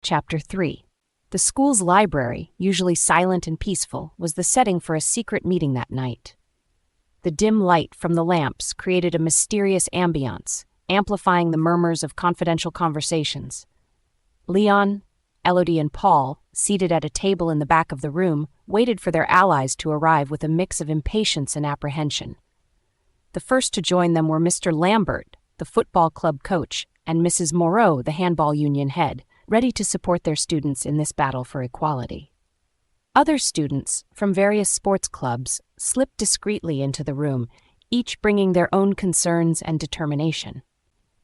Chapter 3. The school's library, usually silent and peaceful, was the setting for a secret meeting that night. The dim light from the lamps created a mysterious ambiance, amplifying the murmurs of confidential conversations. Léon, Elodie, and Paul, seated at a table in the back of the room, waited for their allies to arrive with a mix of impatience and apprehension. The first to join them were Mr. Lambert, the football club coach, and Mrs. Moreau, the handball union head, ready to support their students in this battle for equality. Other students from various sports clubs slipped discreetly into the room, each bringing their own concerns and determination.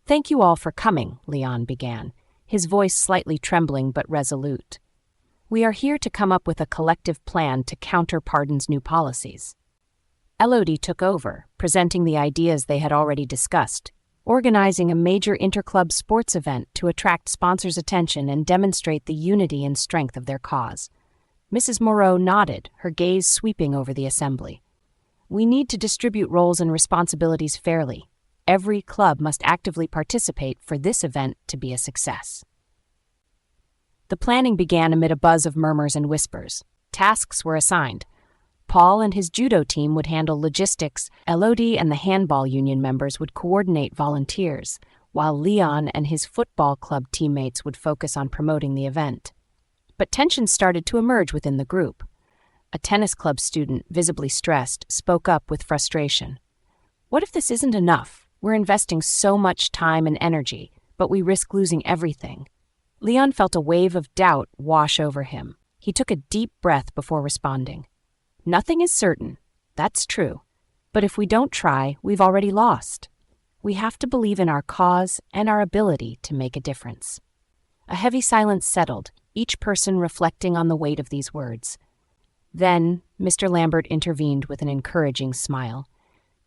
"Thank you all for coming," Léon began, his voice slightly trembling but resolute. "We are here to come up with a collective plan to counter Pardon's new policies." Elodie took over, presenting the ideas they had already discussed, organizing a major interclub sports event to attract sponsors' attention and demonstrate the unity and strength of their cause. Mrs. Moreau nodded, her gaze sweeping over the assembly. "We need to distribute roles and responsibilities fairly. Every club must actively participate for this event to be a success." The planning began amid a buzz of murmurs and whispers. Tasks were assigned. Paul and his judo team would handle logistics, Elodie and the handball union members would coordinate volunteers, while Léon and his football club teammates would focus on promoting the event. But tensions started to emerge within the group. A tennis club student, visibly stressed, spoke up with frustration. "What if this isn't enough? We're investing so much time and energy, but we risk losing everything." Léon felt a wave of doubt wash over him. He took a deep breath before responding. "Nothing is certain, that's true. But if we don't try, we've already lost. We have to believe in our cause and our ability to make a difference." A heavy silence settled, each person reflecting on the weight of these words. Then, Mr. Lambert intervened with an encouraging smile.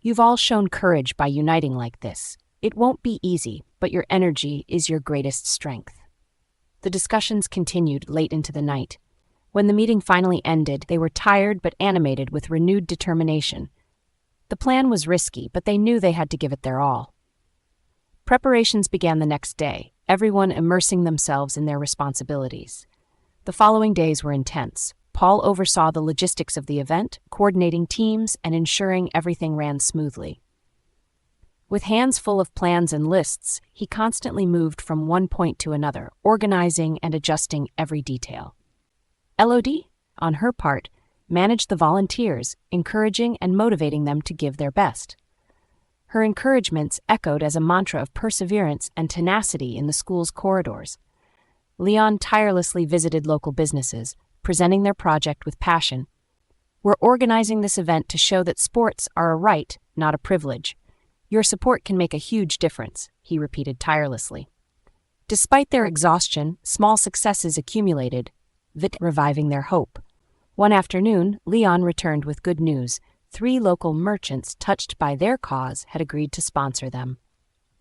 "You've all shown courage by uniting like this. It won't be easy, but your energy is your greatest strength." The discussions continued late into the night. When the meeting finally ended, they were tired but animated with renewed determination. The plan was risky, but they knew they had to give it their all. Preparations began the next day, everyone immersing themselves in their responsibilities. The following days were intense. Paul oversaw the logistics of the event, coordinating teams and ensuring everything ran smoothly. With hands full of plans and lists, he constantly moved from one point to another, organizing and adjusting every detail. Elodie, on her part, managed the volunteers, encouraging and motivating them to give their best. Her encouragements echoed as a mantra of perseverance and tenacity in the school's corridors. Léon tirelessly visited local businesses, presenting their project with passion. "We're organizing this event to show that sports are a right, not a privilege. Your support can make a huge difference," he repeated tirelessly. Despite their exhaustion, small successes accumulated, reviving their hope. One afternoon, Léon returned with good news. 3 local merchants touched by their cause had agreed to sponsor them.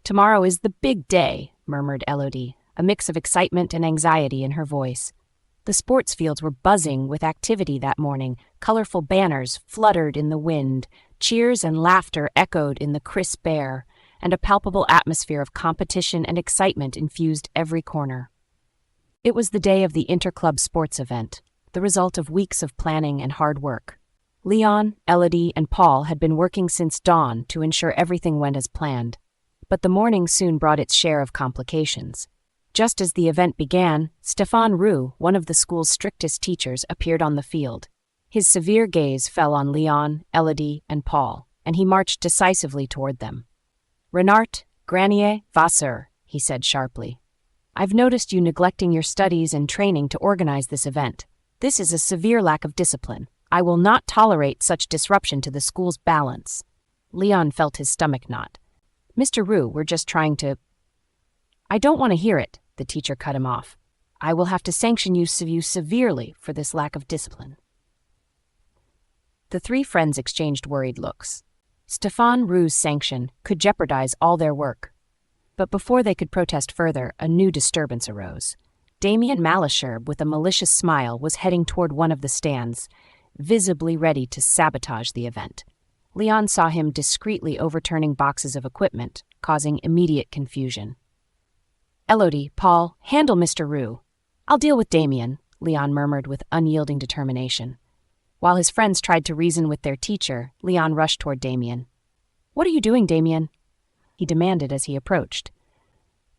"Tomorrow is the big day," murmured Elodie, a mix of excitement and anxiety in her voice. The sports fields were buzzing with activity that morning. Colorful banners fluttered in the wind, cheers and laughter echoed in the crisp air, and a palpable atmosphere of competition and excitement infused every corner. It was the day of the interclub sports event, the result of weeks of planning and hard work. Léon, Elodie, and Paul had been working since dawn to ensure everything went as planned. But the morning soon brought its share of complications. Just as the event began, Stéphane Roux, one of the school's strictest teachers, appeared on the field. His severe gaze fell on Léon, Elodie, and Paul, and he marched decisively toward them. "Renard, Granier, Vasseur," he said sharply. "I've noticed you neglecting your studies and training to organize this event. This is a severe lack of discipline. I will not tolerate such disruption to the school's balance." Léon felt his stomach knot. "Mr. Roux, we're just trying to—" "I don't want to hear it," the teacher cut him off. "I will have to sanction you severely for this lack of discipline." The 3 friends exchanged worried looks. Stéphane Roux's sanction could jeopardize all their work. But before they could protest further, a new disturbance arose. Damien Malesherbe, with a malicious smile, was heading toward one of the stands, visibly ready to sabotage the event. Léon saw him discreetly overturning boxes of equipment, causing immediate confusion. "Elodie, Paul, handle Mr. Roux." I'll deal with Damien, Léon murmured with unyielding determination. While his friends tried to reason with their teacher, Léon rushed toward Damien. What are you doing, Damien? He demanded as he approached.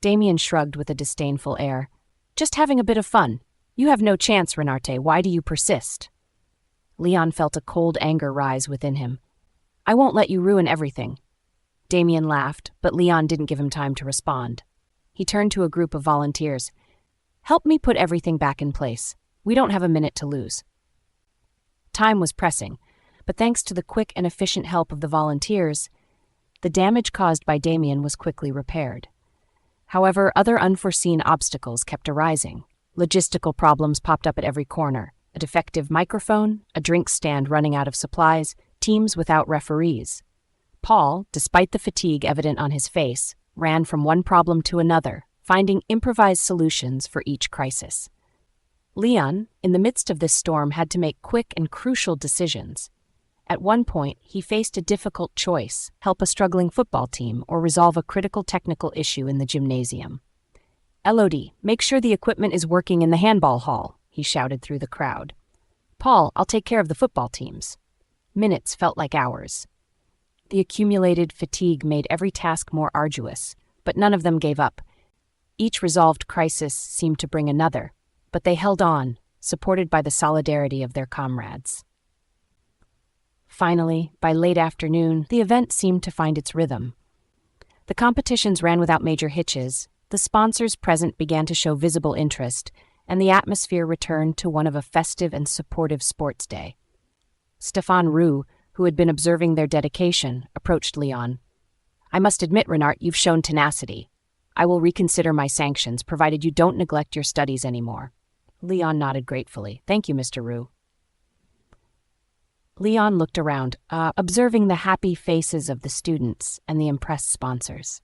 Damien shrugged with a disdainful air. Just having a bit of fun. You have no chance, Renarte. Why do you persist? Léon felt a cold anger rise within him. I won't let you ruin everything. Damien laughed, but Léon didn't give him time to respond. He turned to a group of volunteers. Help me put everything back in place. We don't have a minute to lose. Time was pressing, but thanks to the quick and efficient help of the volunteers, the damage caused by Damien was quickly repaired. However, other unforeseen obstacles kept arising. Logistical problems popped up at every corner. A defective microphone, a drink stand running out of supplies, teams without referees. Paul, despite the fatigue evident on his face, ran from one problem to another, finding improvised solutions for each crisis. Léon, in the midst of this storm, had to make quick and crucial decisions. At one point, he faced a difficult choice: help a struggling football team or resolve a critical technical issue in the gymnasium. Elodie, make sure the equipment is working in the handball hall, he shouted through the crowd. Paul, I'll take care of the football teams. Minutes felt like hours. The accumulated fatigue made every task more arduous, but none of them gave up. Each resolved crisis seemed to bring another, but they held on, supported by the solidarity of their comrades. Finally, by late afternoon, the event seemed to find its rhythm. The competitions ran without major hitches, the sponsors present began to show visible interest, and the atmosphere returned to one of a festive and supportive sports day. Stéphane Roux, who had been observing their dedication, approached Léon. I must admit, Renard, you've shown tenacity. I will reconsider my sanctions, provided you don't neglect your studies anymore. Léon nodded gratefully. Thank you, Mr. Roux. Léon looked around, observing the happy faces of the students and the impressed sponsors.